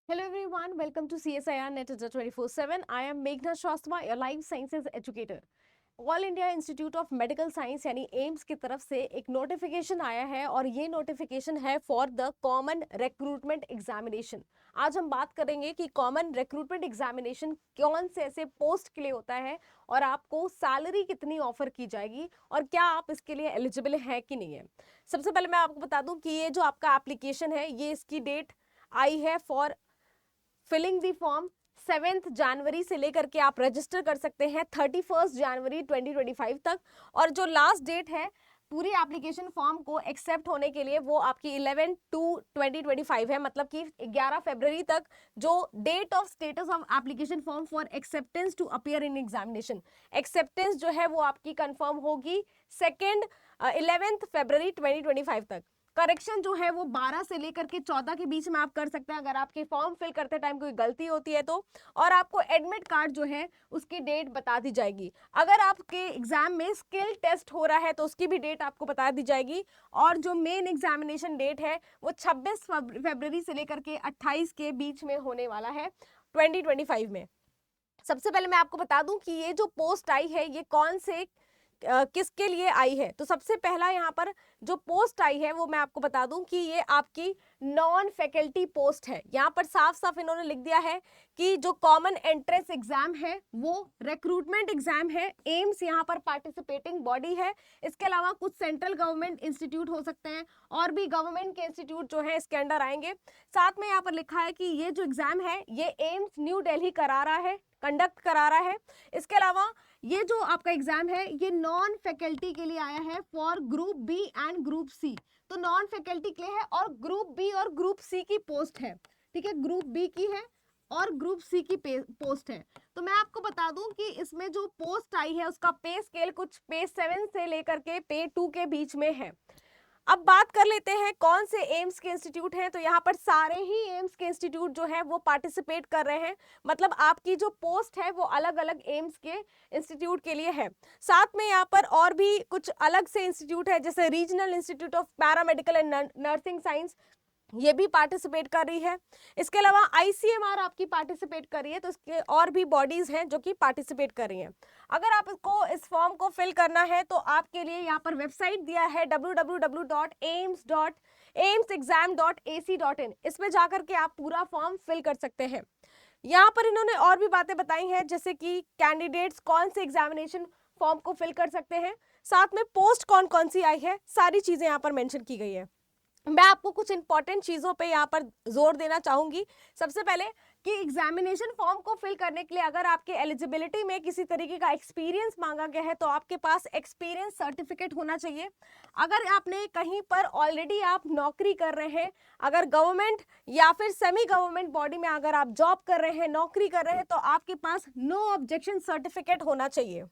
Hello everyone, welcome to CSIR Net 24/7. I am Meghna Shrestha, your life sciences educator. All India institute of medical science यानी AIIMS की तरफ से एक notification आया है और ये नोटिफिकेशन है for the common recruitment examination. आज हम बात करेंगे कि कॉमन रिक्रूटमेंट एग्जामिनेशन कौन से ऐसे पोस्ट के लिए होता है और आपको सैलरी कितनी ऑफर की जाएगी और क्या आप इसके लिए एलिजिबल हैं कि नहीं है। सबसे पहले मैं आपको बता दूं कि ये जो आपका एप्लीकेशन है ये इसकी डेट आई है फॉर फिलिंग दी फॉर्म 7 जनवरी से लेकर के आप रजिस्टर कर सकते हैं 31 जनवरी 2025 तक। और जो लास्ट डेट है पूरी एप्लीकेशन फॉर्म को एक्सेप्ट होने के लिए वो आपकी 11/2/2025 है, मतलब कि 11 फरवरी तक जो date of status of application form for acceptance to appear in examination, acceptance जो है वो आपकी कंफर्म होगी 11 फरवरी 2025 तक। करेक्शन जो है वो 12 से लेकर के 14 के बीच में आप कर सकते हैं अगर आपके फॉर्म फिल करते टाइम कोई गलती होती है तो। और आपको एडमिट कार्ड जो है उसकी डेट बता दी जाएगी। अगर आपके एग्जाम में स्किल टेस्ट हो रहा है तो उसकी भी डेट आपको बता दी जाएगी। और जो मेन एग्जामिनेशन डेट है वो 26 फरवरी से लेकर के 28 के बीच में होने वाला है 2025 में। सबसे पहले मैं आपको बता दूं कि ये जो पोस्ट आई है ये कौन से किसके लिए आई है। तो सबसे पहला यहाँ पर जो पोस्ट आई है वो मैं आपको बता दूं कि ये आपकी नॉन फैकल्टी पोस्ट है। यहाँ पर साफ साफ इन्होंने लिख दिया है कि जो कॉमन एंट्रेंस एग्जाम है वो रिक्रूटमेंट एग्जाम है। एम्स यहाँ पर पार्टिसिपेटिंग बॉडी है। इसके अलावा कुछ सेंट्रल गवर्नमेंट इंस्टीट्यूट हो सकते हैं और भी गवर्नमेंट के इंस्टीट्यूट जो है इसके अंडर आएंगे। साथ में यहाँ पर लिखा है कि ये जो एग्जाम है ये एम्स न्यू दिल्ली करा रहा है, कंडक्ट करा रहा है। इसके अलावा ये जो आपका एग्जाम है ये नॉन फैकल्टी के लिए आया है for group B and group C. तो नॉन फैकल्टी के लिए है और ग्रुप बी और ग्रुप सी की पोस्ट है। ठीक है, ग्रुप बी की है और ग्रुप सी की पोस्ट है। तो मैं आपको बता दूं कि इसमें जो पोस्ट आई है उसका पे स्केल कुछ पे 7 से लेकर के पे 2 के बीच में है। अब बात कर लेते हैं कौन से एम्स के इंस्टीट्यूट हैं। तो यहाँ पर सारे ही एम्स के इंस्टीट्यूट जो है वो पार्टिसिपेट कर रहे हैं, मतलब आपकी जो पोस्ट है वो अलग अलग एम्स के इंस्टीट्यूट के लिए है। साथ में यहाँ पर और भी कुछ अलग से इंस्टीट्यूट है जैसे regional institute of paramedical and nursing science, ये भी पार्टिसिपेट कर रही है। इसके अलावा आईसीएमआर आपकी पार्टिसिपेट कर रही है। तो इसके और भी बॉडीज हैं जो कि पार्टिसिपेट कर रही हैं। अगर आप इसको इस फॉर्म को फिल करना है तो आपके लिए यहाँ पर वेबसाइट दिया है www.aims.exam.ac.in। इसमें जाकर के आप पूरा फॉर्म फिल कर सकते हैं। यहाँ पर इन्होंने और भी बातें बताई हैं जैसे कि कैंडिडेट्स कौन से एग्जामिनेशन फॉर्म को फिल कर सकते हैं, साथ में पोस्ट कौन कौन सी आई है, सारी चीजें यहाँ पर मेंशन की गई है। मैं आपको कुछ इंपॉर्टेंट चीजों पे यहाँ पर जोर देना चाहूंगी। सबसे पहले कि एग्जामिनेशन फॉर्म को फिल करने के लिए अगर आपके एलिजिबिलिटी में किसी तरीके का एक्सपीरियंस मांगा गया है तो आपके पास एक्सपीरियंस सर्टिफिकेट होना चाहिए। अगर आपने कहीं पर ऑलरेडी आप नौकरी कर रहे हैं, अगर गवर्नमेंट या फिर सेमी गवर्नमेंट बॉडी में अगर आप जॉब कर रहे हैं, नौकरी कर रहे हैं, तो आपके पास नो ऑब्जेक्शन सर्टिफिकेट होना चाहिए।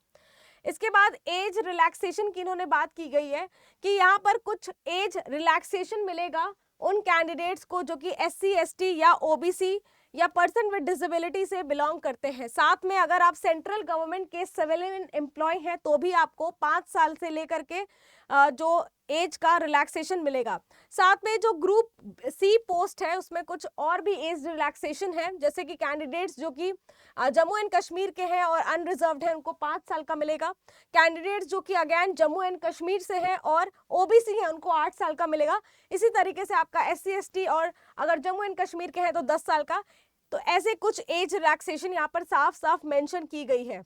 इसके बाद एज रिलैक्सेशन की इन्होंने बात की गई है कि यहाँ पर कुछ एज रिलैक्सेशन मिलेगा उन कैंडिडेट्स को जो कि SC ST या OBC या पर्सन विद डिसेबिलिटी से बिलोंग करते हैं। साथ में अगर आप सेंट्रल गवर्नमेंट के सिविलियन एम्प्लॉय हैं तो भी आपको 5 साल से लेकर के जो एज का रिलैक्सेशन मिलेगा। साथ में जो ग्रुप सी पोस्ट है उसमें कुछ और भी एज रिलैक्सेशन है, जैसे कि कैंडिडेट्स जो कि जम्मू एंड कश्मीर के हैं और अनरिजर्व्ड हैं उनको 5 साल का मिलेगा। कैंडिडेट्स जो कि अगेन जम्मू एंड कश्मीर से हैं और OBC हैं उनको 8 साल का मिलेगा। इसी तरीके से आपका SC ST और अगर जम्मू एंड कश्मीर के हैं तो 10 साल का। तो ऐसे कुछ एज रिलैक्सेशन यहाँ पर साफ साफ मेंशन की गई है।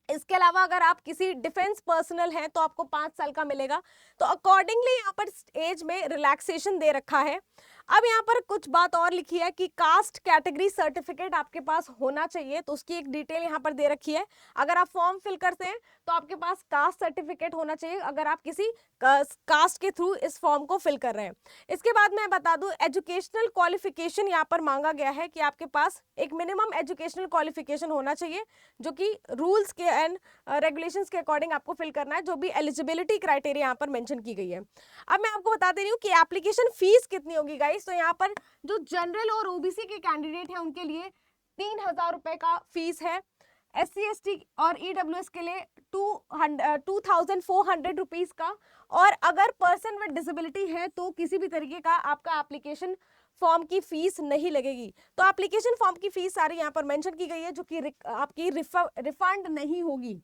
इसके अलावा अगर आप किसी डिफेंस पर्सनल हैं तो आपको 5 साल का मिलेगा। तो अकॉर्डिंगली यहाँ पर एज में रिलैक्सेशन दे रखा है। अब यहाँ पर कुछ बात और लिखी है कि कास्ट कैटेगरी सर्टिफिकेट आपके पास होना चाहिए, तो उसकी एक डिटेल यहाँ पर दे रखी है। अगर आप फॉर्म फिल करते हैं तो आपके पास कास्ट सर्टिफिकेट होना चाहिए अगर आप किसी कास्ट के थ्रू इस फॉर्म को फिल कर रहे हैं। इसके बाद मैं बता दूं एजुकेशनल क्वालिफिकेशन यहाँ पर मांगा गया है कि आपके पास एक मिनिमम एजुकेशनल क्वालिफिकेशन होना चाहिए जो कि रूल्स के एंड रेगुलेशंस के अकॉर्डिंग आपको फिल करना है, जो भी एलिजिबिलिटी क्राइटेरिया यहाँ पर मेंशन की गई है। अब मैं आपको बता दे रही हूँ कि एप्लीकेशन फीस कितनी होगी गाइस। तो यहाँ पर जो जनरल और OBC के कैंडिडेट हैं उनके लिए 3,000 रुपए का फीस है। SC ST और EWS के लिए 2400 रुपीज़ का, और अगर पर्सन विद डिसेबिलिटी है तो किसी भी तरीके का आपका एप्लीकेशन फॉर्म की फीस नहीं लगेगी। तो एप्लीकेशन फॉर्म की फीस सारी यहाँ पर मेंशन की गई है, जो कि आपकी रिफंड नहीं होगी।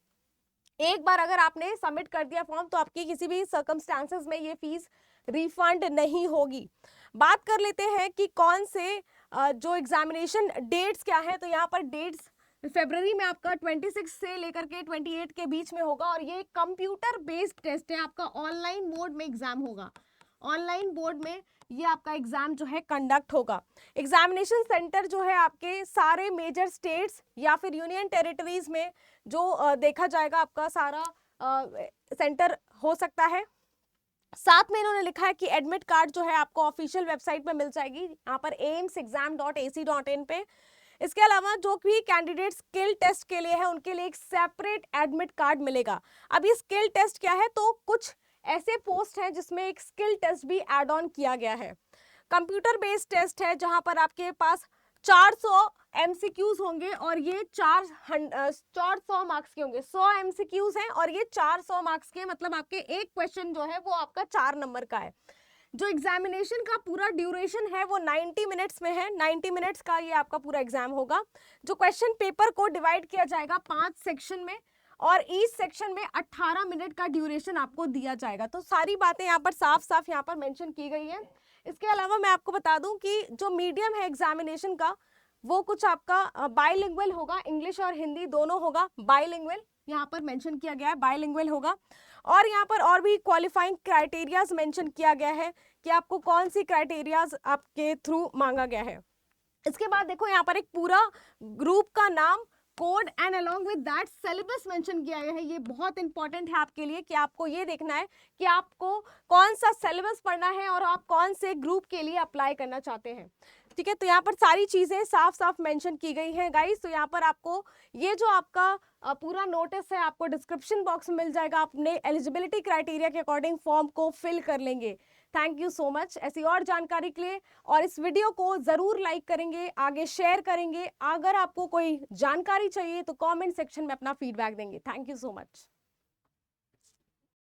एक बार अगर आपने सबमिट कर दिया फॉर्म तो आपकी किसी भी सर्कमस्टांसेस में ये फीस रिफंड नहीं होगी। बात कर लेते हैं कि कौन से जो एग्जामिनेशन डेट्स क्या है। तो यहाँ पर डेट्स फरवरी में आपका 26 से लेकर के 28 के बीच में होगा, और ये कंप्यूटर बेस्ड टेस्ट है, आपका ऑनलाइन मोड में एग्जाम होगा। ऑनलाइन बोर्ड में ये आपका एग्जाम जो है कंडक्ट होगा। एग्जामिनेशन सेंटर जो है आपके सारे मेजर स्टेट्स या फिर यूनियन टेरिटरीज में जो देखा जाएगा, आपका सारा सेंटर हो सकता है। साथ में इन्होंने लिखा है कि एडमिट कार्ड जो है आपको ऑफिशियल वेबसाइट पे मिल जाएगी, यहाँ पर aimsexam.ac.in पे। इसके अलावा जो भी कैंडिडेट स्किल टेस्ट के लिए है उनके लिए एक सेपरेट एडमिट कार्ड मिलेगा। अब ये स्किल टेस्ट क्या है, तो कुछ ऐसे पोस्ट हैं जिसमें एक स्किल टेस्ट भी ऐड ऑन किया गया है। कंप्यूटर बेस्ड टेस्ट है जहां पर आपके पास 400 MCQs होंगे, और ये 400 मार्क्स के होंगे। 100 MCQs हैं और ये 400 मार्क्स के, मतलब आपके एक क्वेश्चन जो है वो आपका 4 नंबर का है। जो एग्जामिनेशन का पूरा ड्यूरेशन है वो 90 मिनट्स में है। 90 मिनट्स का ये आपका पूरा एग्जाम होगा। जो क्वेश्चन पेपर को डिवाइड किया जाएगा 5 सेक्शन में, और ईच सेक्शन में 18 मिनट का ड्यूरेशन आपको दिया जाएगा। तो सारी बातें यहाँ पर साफ साफ यहाँ पर मेंशन की गई है। इसके अलावा मैं आपको बता दूं कि जो मीडियम है एग्जामिनेशन का वो कुछ आपका बाइलिंगुअल होगा, इंग्लिश और हिंदी दोनों होगा। बाइलिंगुअल यहाँ पर मेंशन किया गया है, बाइलिंगुअल होगा। और यहाँ पर और भी क्वालिफाइंग क्राइटेरियाज मेंशन किया गया है कि आपको कौन सी क्राइटेरियाज आपके थ्रू मांगा गया है। इसके बाद देखो यहाँ पर एक पूरा ग्रुप का नाम, code and along with that syllabus mention किया गया है। ये बहुत इंपॉर्टेंट है आपके लिए कि आपको ये देखना है कि आपको कौन सा सिलेबस पढ़ना है और आप कौन से ग्रुप के लिए अप्लाई करना चाहते हैं। ठीक है, तो यहाँ पर सारी चीजें साफ साफ मेंशन की गई हैं गाइस। तो यहाँ पर आपको ये जो आपका पूरा नोटिस है आपको डिस्क्रिप्शन बॉक्स में मिल जाएगा। अपने एलिजिबिलिटी क्राइटेरिया के अकॉर्डिंग फॉर्म को फिल कर लेंगे। Thank you so much. ऐसी और जानकारी के लिए और इस वीडियो को जरूर लाइक करेंगे, आगे शेयर करेंगे। अगर आपको कोई जानकारी चाहिए तो कमेंट सेक्शन में अपना फीडबैक देंगे। Thank you so much.